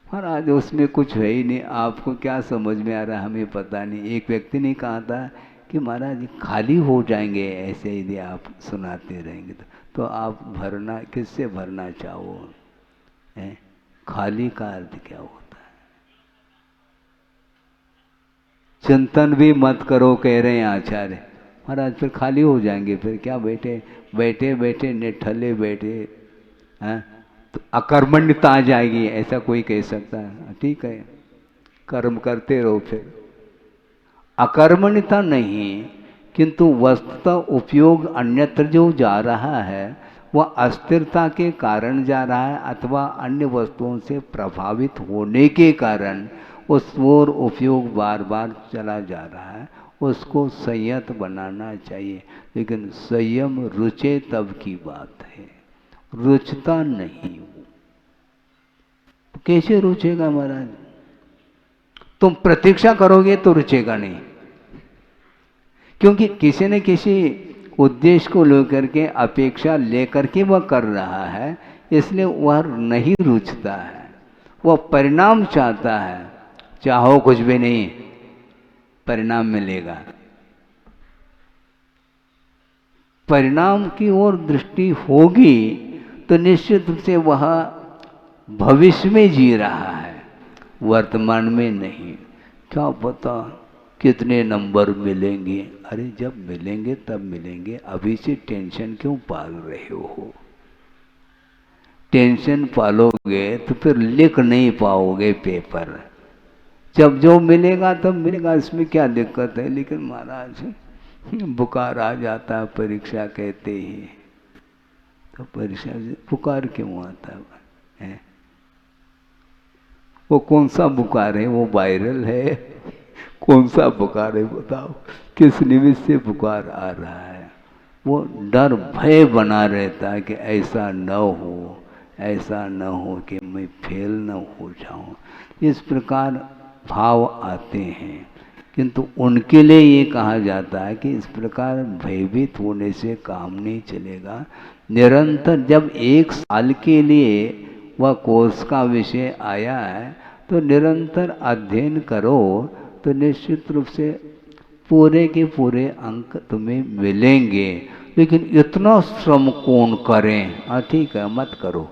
महाराज उसमें कुछ है ही नहीं, आपको क्या समझ में आ रहा है हमें पता नहीं। एक व्यक्ति ने कहा था कि महाराज खाली हो जाएंगे ऐसे यदि आप सुनाते रहेंगे तो आप भरना किससे भरना चाहो है? खाली का अर्थ क्या होता है? चिंतन भी मत करो कह रहे हैं आचार्य महाराज, फिर खाली हो जाएंगे। फिर क्या बैठे बैठे बैठे निठल्ले बैठे हैं तो अकर्मण्यता आ जाएगी, ऐसा कोई कह सकता है? ठीक है, कर्म करते रहो। फिर अकर्मण्यता नहीं, किंतु वस्तुतः उपयोग अन्यत्र जो जा रहा है वह अस्थिरता के कारण जा रहा है अथवा अन्य वस्तुओं से प्रभावित होने के कारण उस ओर उपयोग बार बार चला जा रहा है। उसको संयत बनाना चाहिए, लेकिन संयम रुचे तब की बात है, रुचता नहीं। कैसे रुचेगा महाराज? तुम प्रतीक्षा करोगे तो रुचेगा नहीं, क्योंकि किसी न किसी उद्देश्य को लेकर के अपेक्षा लेकर के वह कर रहा है, इसलिए वह नहीं रुचता है। वह परिणाम चाहता है, चाहो कुछ भी नहीं परिणाम मिलेगा। परिणाम की ओर दृष्टि होगी तो निश्चित रूप से वह भविष्य में जी रहा है, वर्तमान में नहीं। क्या पता कितने नंबर मिलेंगे? अरे जब मिलेंगे तब मिलेंगे, अभी से टेंशन क्यों पाल रहे हो? टेंशन पालोगे तो फिर लिख नहीं पाओगे पेपर। जब जो मिलेगा तब मिलेगा, इसमें क्या दिक्कत है? लेकिन महाराज बुखार आ जाता है परीक्षा कहते ही, तो परीक्षा से बुखार क्यों आता है? वो कौन सा बुखार है? वो वायरल है? कौन सा बुखार है बताओ? किस निमित्त से बुखार आ रहा है? वो डर भय बना रहता है कि ऐसा न हो, ऐसा न हो कि मैं फेल न हो जाऊं। इस प्रकार भाव आते हैं, किंतु उनके लिए ये कहा जाता है कि इस प्रकार भयभीत होने से काम नहीं चलेगा। निरंतर जब 1 साल के लिए वह कोर्स का विषय आया है तो निरंतर अध्ययन करो तो निश्चित रूप से पूरे के पूरे अंक तुम्हें मिलेंगे। लेकिन इतना श्रम कौन करें? ठीक है, मत करो।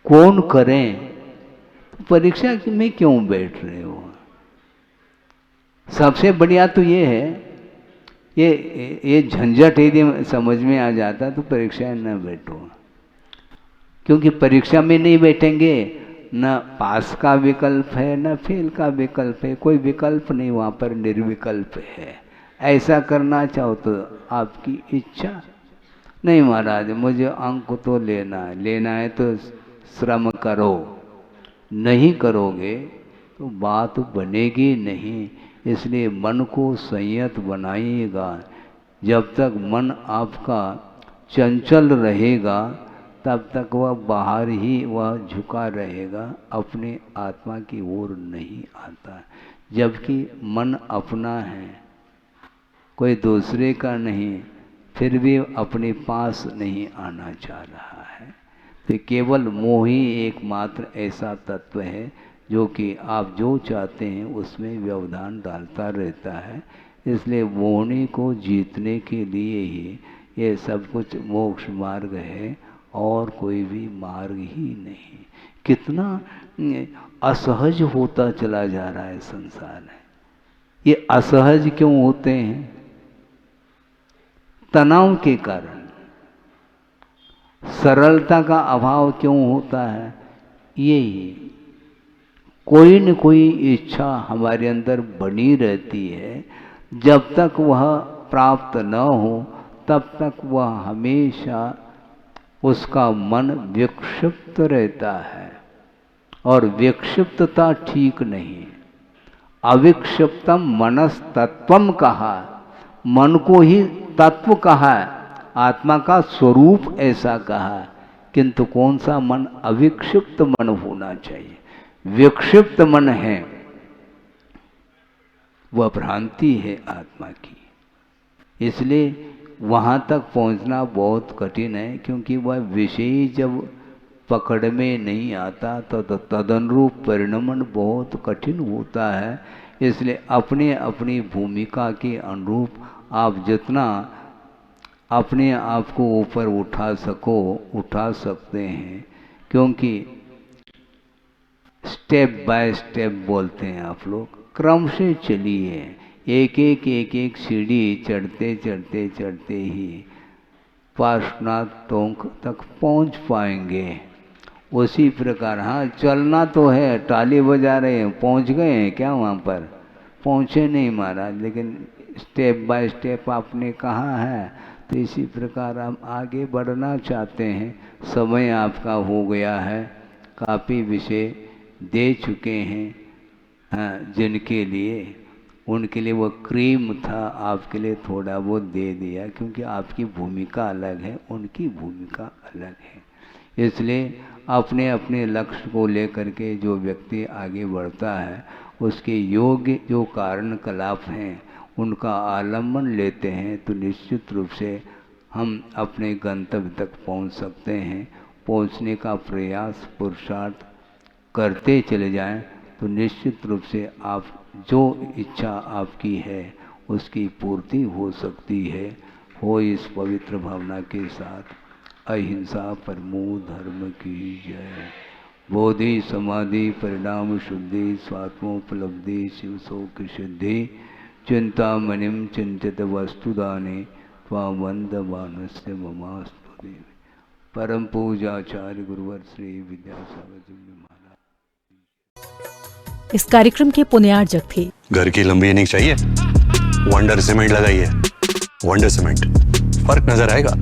कौन करें? परीक्षा में क्यों बैठ रहे हो? सबसे बढ़िया तो ये है, ये झंझट यदि समझ में आ जाता तो परीक्षा न बैठो, क्योंकि परीक्षा में नहीं बैठेंगे न पास का विकल्प है न फेल का विकल्प है, कोई विकल्प नहीं, वहाँ पर निर्विकल्प है। ऐसा करना चाहो तो आपकी इच्छा, नहीं महाराज मुझे अंक तो लेना है तो श्रम करो, नहीं करोगे तो बात बनेगी नहीं। इसलिए मन को संयत बनाइएगा। जब तक मन आपका चंचल रहेगा तब तक वह बाहर ही वह झुका रहेगा, अपने आत्मा की ओर नहीं आता। जबकि मन अपना है, कोई दूसरे का नहीं, फिर भी अपने पास नहीं आना चाह रहा है। तो केवल मोह ही एकमात्र ऐसा तत्व है जो कि आप जो चाहते हैं उसमें व्यवधान डालता रहता है। इसलिए मोहनी को जीतने के लिए ही ये सब कुछ मोक्ष मार्ग है और कोई भी मार्ग ही नहीं। कितना असहज होता चला जा रहा है संसार है। ये असहज क्यों होते हैं? तनाव के कारण। सरलता का अभाव क्यों होता है? यही कोई न कोई इच्छा हमारे अंदर बनी रहती है। जब तक वह प्राप्त न हो तब तक वह हमेशा उसका मन विक्षिप्त रहता है, और विक्षिप्तता ठीक नहीं। अविक्षिप्तम मनस्तत्वम कहा, मन को ही तत्व कहा, आत्मा का स्वरूप ऐसा कहा। किंतु कौन सा मन? अविक्षिप्त मन होना चाहिए। विक्षिप्त मन है वह भ्रांति है आत्मा की। इसलिए वहाँ तक पहुँचना बहुत कठिन है, क्योंकि वह विषय जब पकड़ में नहीं आता तो तदनुरूप परिणमन बहुत कठिन होता है। इसलिए अपने अपनी भूमिका के अनुरूप आप जितना अपने आप को ऊपर उठा सको उठा सकते हैं, क्योंकि स्टेप बाय स्टेप बोलते हैं आप लोग, क्रम से चलिए। एक एक सीढ़ी चढ़ते चढ़ते चढ़ते ही पार्श्वनाथ टोंक तक पहुंच पाएंगे। उसी प्रकार हाँ चलना तो है, ताली बजा रहे हैं, पहुंच गए हैं क्या वहाँ पर? पहुँचे नहीं महाराज, लेकिन स्टेप बाय स्टेप आपने कहा है। तो इसी प्रकार हम आगे बढ़ना चाहते हैं। समय आपका हो गया है, काफ़ी विषय दे चुके हैं। हाँ, जिनके लिए उनके लिए वो क्रीम था, आपके लिए थोड़ा बहुत दे दिया, क्योंकि आपकी भूमिका अलग है, उनकी भूमिका अलग है। इसलिए अपने अपने लक्ष्य को लेकर के जो व्यक्ति आगे बढ़ता है उसके योग्य जो कारण कलाप हैं उनका आलम्बन लेते हैं तो निश्चित रूप से हम अपने गंतव्य तक पहुंच सकते हैं। पहुंचने का प्रयास पुरुषार्थ करते चले जाएं तो निश्चित रूप से आप जो इच्छा आपकी है उसकी पूर्ति हो सकती है। हो इस पवित्र भावना के साथ अहिंसा परमो धर्म की जय। बोधि समाधि परिणाम शुद्धि स्वात्मोपलब्धि शिव शोक सिद्धि चिंतामणिम चिंतित वस्तुदाने त्वामंद मानस्य ममास्तु देवी। परम पूजाचार्य गुरुवर श्री विद्यासागर जी महाराज। इस कार्यक्रम के पुण्यार्जक थे घर की लंबी इनिंग चाहिए, वंडर सीमेंट लगाइए। वंडर सीमेंट, फर्क नजर आएगा।